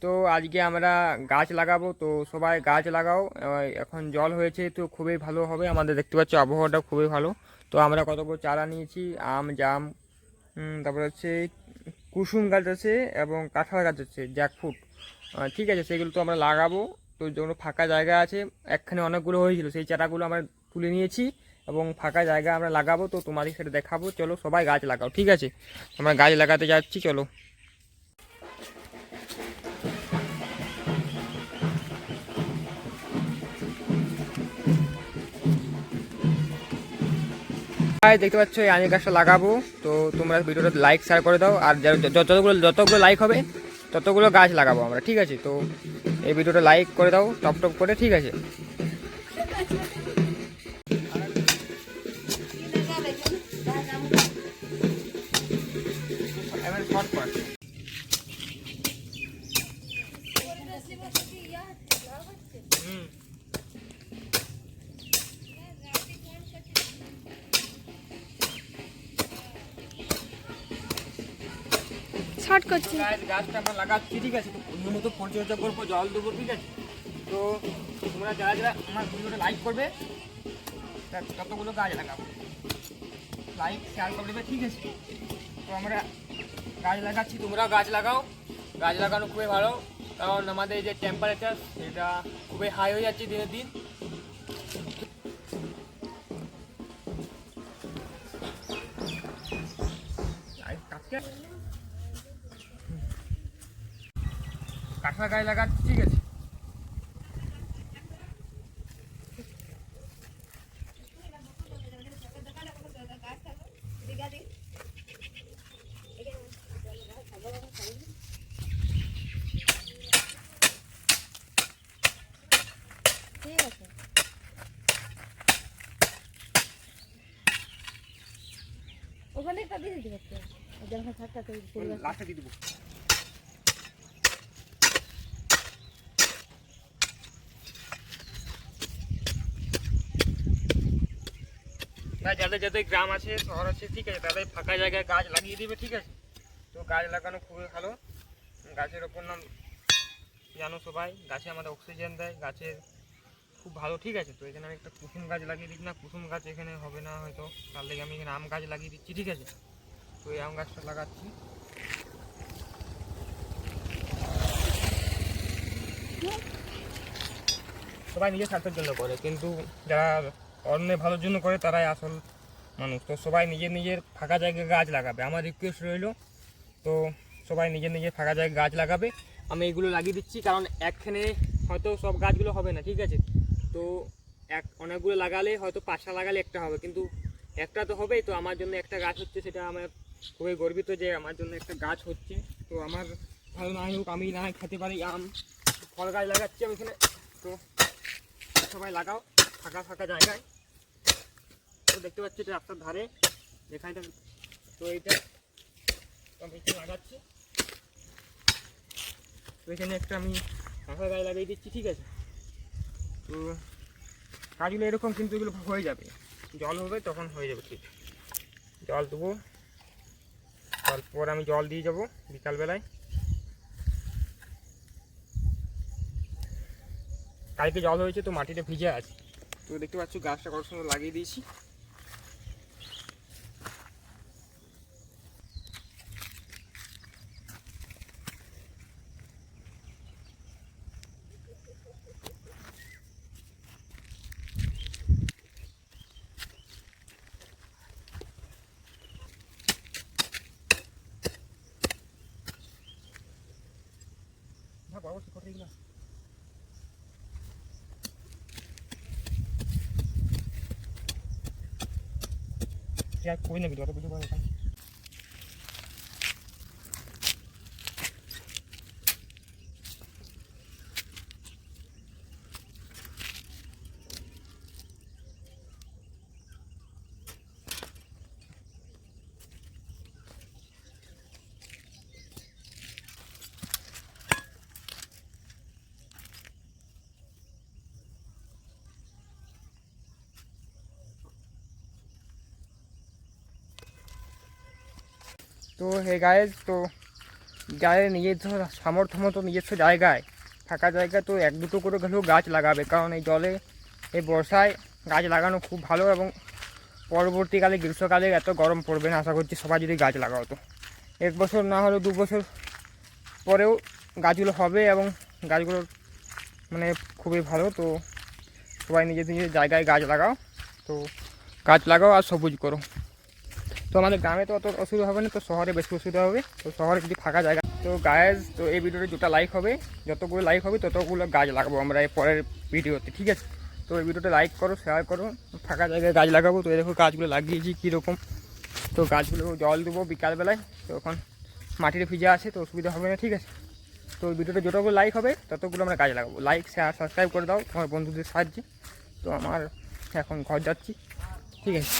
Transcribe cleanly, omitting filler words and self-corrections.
তো আজকে আমরা গাছ লাগাবো, তো সবাই গাছ লাগাও। এখন জল হয়েছে তো খুবই ভালো হবে, আমাদের দেখতে পাচ্ছ আবহাওয়াটা খুবই ভালো। তো আমরা কতগুলো চারা নিয়েছি, আম, জাম, তারপরে হচ্ছে কুসুম গাছ আছে এবং কাঁঠাল গাছ আছে, জ্যাকফ্রুট। ঠিক আছে, সেগুলো তো আমরা লাগাবো। তো যেগুলো ফাঁকা জায়গা আছে, একখানে অনেকগুলো হয়েছিল, সেই চারাগুলো আমরা তুলে নিয়েছি এবং ফাঁকা জায়গা আমরা লাগাবো। তো তোমাদের সেটা দেখাবো, চলো সবাই গাছ লাগাও, ঠিক আছে? আমরা গাছ লাগাতে যাচ্ছি, চলো। দেখতে পাচ্ছ এই আমের গাছটা লাগাবো। তো তোমরা ভিডিওটা লাইক শেয়ার করে দাও, আর যতগুলো লাইক হবে ততগুলো গাছ লাগাবো আমরা, ঠিক আছে? তো এই ভিডিওটা লাইক করে দাও টপ টপ করে, ঠিক আছে? শর্ট করছি। গাছটা আমরা লাগাচ্ছি, ঠিক আছে? তো মতো পরিচর্যা করবো, জল দেবো, ঠিক আছে? তো তোমরা যারা যারা আমার ভিডিওটা লাইক করবে ততগুলো গাছ লাগাবো, লাইক শেয়ার করে দেবে, ঠিক আছে? তো আমরা গাছ লাগাচ্ছি, তোমরাও গাছ লাগাও। গাছ লাগানো খুবই ভালো, কারণ আমাদের যে টেম্পারেচার সেটা খুবই হাই হয়ে যাচ্ছে দিনের দিন। কাঁঠাল গাছ লাগাচ্ছি, ঠিক আছে? ঠিক আছে, ওখানে একটা দিয়ে দিতে পারতো, যখন থাকতে লাস্টে দিয়ে দেবো। যাদের যাদের গ্রাম আছে, শহর আছে, ঠিক আছে, তাদের ফাঁকা জায়গায় গাছ লাগিয়ে দিবে, ঠিক আছে? তো গাছ লাগানো খুবই ভালো। গাছের ওপর নাম জানো সবাই, গাছে আমাদের অক্সিজেন দেয়, গাছের খুব ভালো, ঠিক আছে? তো এখানে আমি একটা কুসুম গাছ লাগিয়ে দিচ্ছি, না কুসুম গাছ এখানে হবে না হয়তো, তার লেগে আমি এখানে আম গাছ লাগিয়ে দিচ্ছি, ঠিক আছে? তো এই আম গাছটা লাগাচ্ছি। সবাই নিজের স্বার্থের জন্য করে, কিন্তু যারা অন্যের ভালোর জন্য করে তারাই আসল মানুষ। তো সবাই নিজের নিজের ফাঁকা জায়গায় গাছ লাগাবে, আমার রিকোয়েস্ট রইল। তো সবাই নিজের নিজের ফাঁকা জায়গায় গাছ লাগাবে। আমি এগুলো লাগিয়ে দিচ্ছি, কারণ একখানে হয়তো সব গাছগুলো হবে না, ঠিক আছে? তো অনেকগুলো লাগালে হয়তো 5টা লাগালে একটা হবে, কিন্তু একটা তো হবেই। তো আমার জন্য একটা গাছ হচ্ছে, সেটা আমার খুবই গর্বিত যে আমার জন্য একটা গাছ হচ্ছে। তো আমার ভালো না হোক, আমি না খেতে পারি আম, ফল গাছ লাগাচ্ছি আমি এখানে। তো সবাই লাগাও ফাঁকা ফাঁকা জায়গায়। তো দেখতে পাচ্ছি এটা রাস্তার ধারে যেখানটা, তো এইটা আমি একটু লাগাচ্ছি। তো এখানে একটা আমি ফাঁকা গাছ লাগিয়ে দিচ্ছি, ঠিক আছে? তো কাজগুলো এরকম, কিন্তু এগুলো হয়ে যাবে, জল হবে তখন হয়ে যাবে, ঠিক? জল দেবো, তারপর আমি জল দিয়ে যাবো বিকালবেলায়। কালকে জল হয়েছে তো মাটিটা ভিজে আছে। তো দেখতে পাচ্ছ গাছটা কত সুন্দর লাগিয়ে দিয়েছি। হ্যাঁ, বড় শিকড় এগুলো কই না, ভিডিও অত কিছু করে। তো হে গাইজ, তো যাদের নিজস্ব সামর্থ্য মতো নিজস্ব জায়গায় ফাঁকা জায়গায় তো এক দুটো করে হলেও গাছ লাগাবে, কারণ এই জলে এই বর্ষায় গাছ লাগানো খুব ভালো এবং পরবর্তীকালে গ্রীষ্মকালে এত গরম পড়বে না আশা করছি সবাই যদি গাছ লাগাও। তো 1 বছর না হলেও 2 বছর পরেও গাছগুলো হবে এবং গাছগুলোর মানে খুবই ভালো। তো সবাই নিজের নিজের জায়গায় গাছ লাগাও, তো গাছ লাগাও আর সবুজ করো। তো আমাদের গ্রামে তো অত অসুবিধা হবে না, তো শহরে বেশি অসুবিধা হবে। তো শহরে যদি ফাঁকা জায়গা, তো গাছ, তো এই ভিডিওতে যেটা লাইক হবে, যতগুলো লাইক হবে ততগুলো গাছ লাগাবো আমরা এই পরের ভিডিওতে, ঠিক আছে? তো এই ভিডিওটা লাইক করো, শেয়ার করো, ফাঁকা জায়গায় গাছ লাগাবো। তো এই দেখো গাছগুলো লাগিয়েছি কীরকম, তো গাছগুলো জল দেবো বিকালবেলায়, তো এখন মাটিতে ভিজে আছে তো অসুবিধা হবে না, ঠিক আছে? তো ভিডিওটা যতগুলো লাইক হবে ততগুলো আমরা গাছ লাগাবো। লাইক শেয়ার সাবস্ক্রাইব করে দাও তোমার বন্ধুদের সাহায্যে। তো আমার এখন ঘর যাচ্ছি, ঠিক আছে?